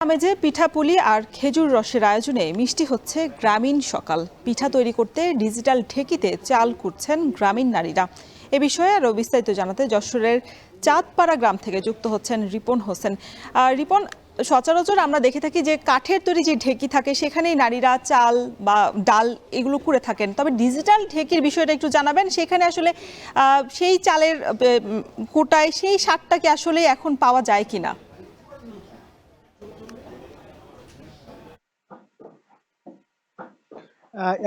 আমেজে পিঠাপুলি আর খেজুর রসের আয়োজনে মিষ্টি হচ্ছে গ্রামীণ সকাল। পিঠা তৈরি করতে ডিজিটাল ঢেঁকিতে চাল কুটছেন গ্রামীণ নারীরা। এ বিষয়ে আরও বিস্তারিত জানাতে যশোরের চাঁদপাড়া গ্রাম থেকে যুক্ত হচ্ছেন রিপন হোসেন। রিপন, সচরাচর আমরা দেখে থাকি যে কাঠের তৈরি যে ঢেঁকি থাকে সেখানেই নারীরা চাল বা ডাল এগুলো করে থাকেন, তবে ডিজিটাল ঢেঁকির বিষয়টা একটু জানাবেন। সেখানে আসলে সেই চালের কোটায় সেই স্বাদটা কি আসলে এখন পাওয়া যায় কিনা?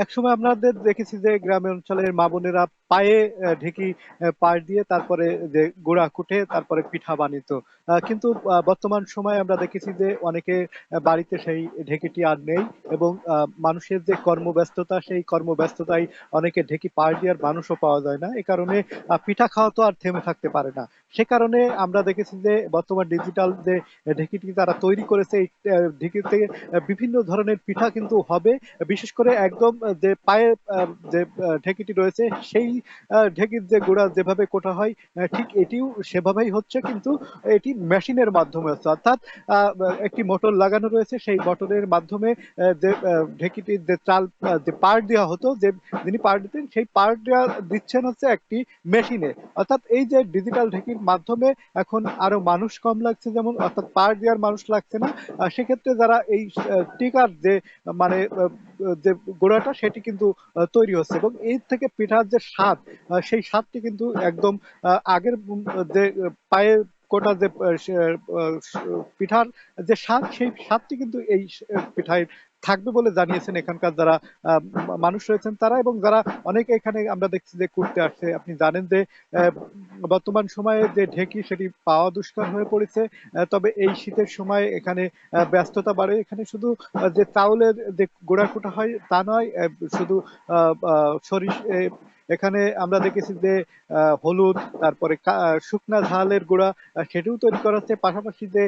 একসময় আমাদের দেখেছি যে গ্রামে অঞ্চলের মা বোনেরা পায়ে ঢেঁকি পাড় দিয়ে তারপরে যে গুঁড়া কুটে তারপরে পিঠা বানিত। কিন্তু বর্তমান সময়ে আমরা দেখেছি যে অনেকে বাড়িতে সেই ঢেঁকিটি আর নেই, এবং মানুষের যে কর্মব্যস্ততা, সেই কর্মব্যস্ততায় অনেকে ঢেঁকি পাড় দেওয়ার মানুষও পাওয়া যায় না। এ কারণে পিঠা খাওয়া তো আর থেমে থাকতে পারে না। সে কারণে আমরা দেখেছি যে বর্তমান ডিজিটাল যে ঢেঁকিটি তারা তৈরি করেছে, এই ঢেঁকিতে বিভিন্ন ধরনের পিঠা কিন্তু হবে। বিশেষ করে একদম যে পায়ে যে ঢেঁকিটি রয়েছে, সেই ঢেঁকির যে গুঁড়া যেভাবে কোটা হয়, ঠিক এটিও সেভাবেই হচ্ছে, কিন্তু এটি মেশিনের মাধ্যমে হচ্ছে। অর্থাৎ আহ, একটি মোটর লাগানো রয়েছে, সেই মোটরের মাধ্যমে যে ঢেঁকিটির যে চাল যে পার্ট দেওয়া হতো, যে যিনি পার্ট দিতেন সেই পার্ট দেওয়া দিচ্ছেন হচ্ছে একটি মেশিনে। অর্থাৎ এই যে ডিজিটাল ঢেঁকির মাধ্যমে এখন আরো মানুষ কম লাগছে, যেমন অর্থাৎ পার্ট দেওয়ার মানুষ লাগছে না। সেক্ষেত্রে যারা এই টিকার যে মানে যে গোড়াটা সেটি কিন্তু তৈরি হচ্ছে, এবং এর থেকে পিঠার যে স্বাদ, সেই স্বাদটি কিন্তু একদম আগের যে পায়ে কোটা যে পিঠার যে স্বাদ, সেই স্বাদটি কিন্তু এই পিঠায় থাকবে বলে জানিয়েছেন এখানকার যারা মানুষ রয়েছেন তারা, এবং যারা অনেকে এখানে আমরা দেখছি যে ঘুরতে আসছে। আপনি জানেন যে আহ, বর্তমান সময়ে যে ঢেঁকি সেটি পাওয়া দুষ্কর হয়ে পড়েছে। তবে এই শীতের সময় এখানে ব্যস্ততা বাড়ে। এখানে শুধু যে চাউলের যে গুঁড়া কুটা হয় তা নয়, শুধু সরিষ এখানে আমরা দেখেছি যে হলুদ, তারপরে শুকনা ঝালের গুঁড়া সেটিও তৈরি করা হচ্ছে। পাশাপাশি যে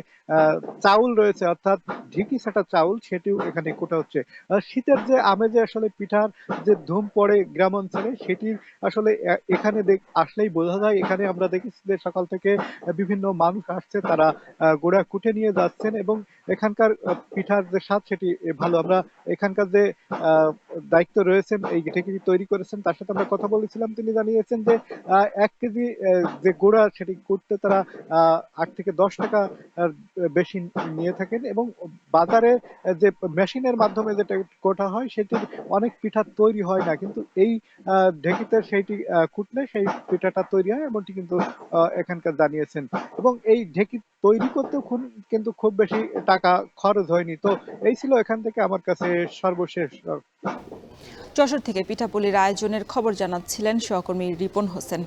চাউল রয়েছে, অর্থাৎ ঢেঁকি ছাটা চাউল, সেটিও এখানে কোটা হচ্ছে। শীতের যে আমেজে আসলে পিঠার যে ধুম পড়ে গ্রাম অঞ্চলে, সেটির আসলে এখানে আসলেই বোঝা যায়। এখানে আমরা দেখেছি যে সকাল থেকে বিভিন্ন মানুষ আসছে, তারা গুঁড়া কুটে নিয়ে যাচ্ছেন, এবং এখানকার পিঠার যে স্বাদ সেটি ভালো। আমরা এখানকার যে আহ, দায়িত্ব রয়েছেন, এই ঢেঁকি তৈরি করেছেন, তার সাথে আমরা কথা বলেছিলাম। তিনি জানিয়েছেন যে 1 কেজি যে গুঁড়া সেটি করতে তারা 8 থেকে 10 টাকা বেশি নিয়ে থাকেন, এবং বাজারে যে মেশিনের মাধ্যমে যেটা কোটা হয় সেটির অনেক পিঠা তৈরি হয় না, কিন্তু এই ঢেঁকিতে সেইটি কুটলে সেই পিঠাটা তৈরি হয়, এমনটি কিন্তু এখানকার জানিয়েছেন। এবং এই ঢেঁকি তৈরি করতেও কিন্তু খুব বেশি টাকা খরচ হয়নি। তো এই ছিল এখান থেকে আমার কাছে সর্বশেষ। যশোর থেকে পিঠাপুলির আয়োজনের খবর জানাচ্ছিলেন সহকর্মী রিপন হোসেন।